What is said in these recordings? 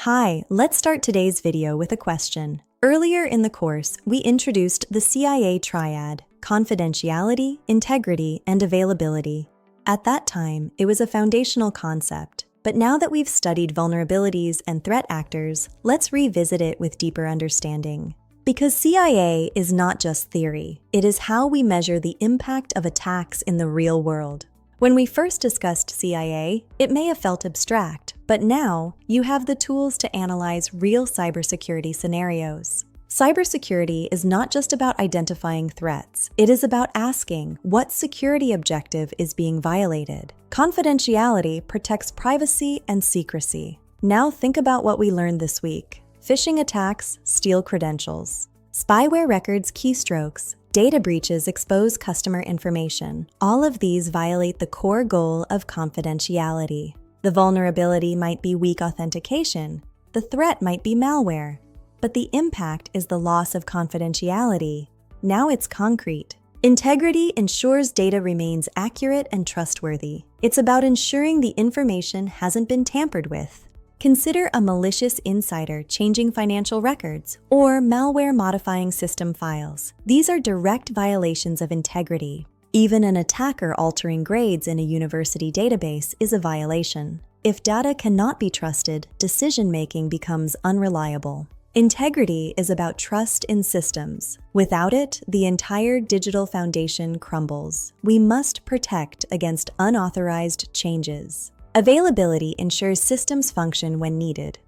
Hi, let's start today's video with a question. Earlier in the course, we introduced the CIA Triad: confidentiality, integrity, and availability. At that time, it was a foundational concept, but now that we've studied vulnerabilities and threat actors, let's revisit it with deeper understanding. Because CIA is not just theory, it is how we measure the impact of attacks in the real world. When we first discussed CIA, it may have felt abstract, but now you have the tools to analyze real cybersecurity scenarios. Cybersecurity is not just about identifying threats, it is about asking what security objective is being violated. Confidentiality protects privacy and secrecy. Now think about what we learned this week. Phishing attacks steal credentials. Spyware records keystrokes. Data breaches expose customer information. All of these violate the core goal of confidentiality. The vulnerability might be weak authentication. The threat might be malware. But the impact is the loss of confidentiality. Now it's concrete. Integrity ensures data remains accurate and trustworthy. It's about ensuring the information hasn't been tampered with. Consider a malicious insider changing financial records or malware modifying system files. These are direct violations of integrity. Even an attacker altering grades in a university database is a violation. If data cannot be trusted, decision-making becomes unreliable. Integrity is about trust in systems. Without it, the entire digital foundation crumbles. We must protect against unauthorized changes. Availability ensures systems function when needed.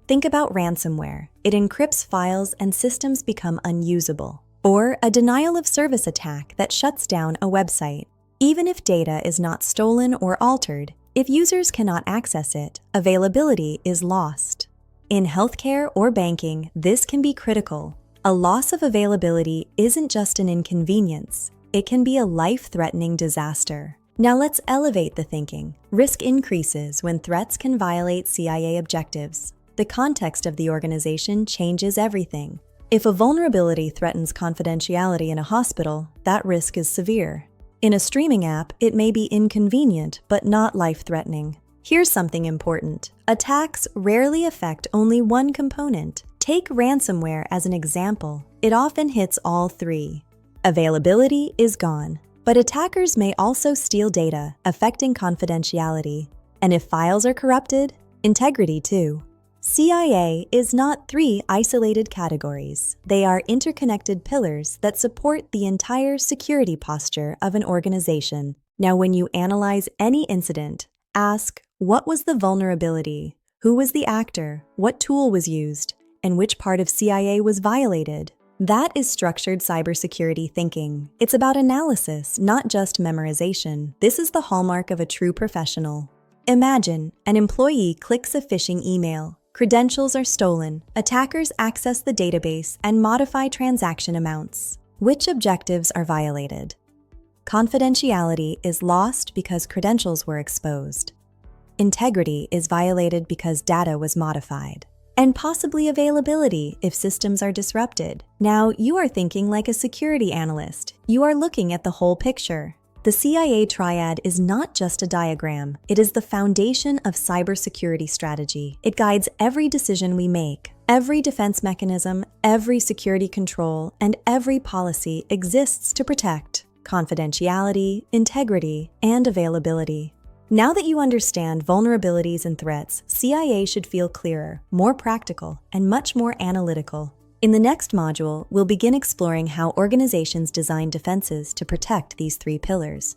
Think about ransomware. It encrypts files and systems become unusable. Or a denial of service attack that shuts down a website. Even if data is not stolen or altered, if users cannot access it, availability is lost. In healthcare or banking, this can be critical. A loss of availability isn't just an inconvenience, it can be a life-threatening disaster. Now let's elevate the thinking. Risk increases when threats can violate CIA objectives. The context of the organization changes everything. If a vulnerability threatens confidentiality in a hospital, that risk is severe. In a streaming app, it may be inconvenient, but not life-threatening. Here's something important. Attacks rarely affect only one component. Take ransomware as an example. It often hits all three. Availability is gone. But attackers may also steal data, affecting confidentiality. And if files are corrupted, integrity too. CIA is not three isolated categories. They are interconnected pillars that support the entire security posture of an organization. Now, when you analyze any incident, ask, what was the vulnerability? Who was the actor? What tool was used? And which part of CIA was violated? That is structured cybersecurity thinking. It's about analysis, not just memorization. This is the hallmark of a true professional. Imagine an employee clicks a phishing email. Credentials are stolen. Attackers access the database and modify transaction amounts. Which objectives are violated? Confidentiality is lost because credentials were exposed. Integrity is violated because data was modified. And possibly availability if systems are disrupted. Now, you are thinking like a security analyst. You are looking at the whole picture. The CIA Triad is not just a diagram. It is the foundation of cybersecurity strategy. It guides every decision we make. Every defense mechanism, every security control, and every policy exists to protect confidentiality, integrity, and availability. Now that you understand vulnerabilities and threats, CIA should feel clearer, more practical, and much more analytical. In the next module, we'll begin exploring how organizations design defenses to protect these three pillars.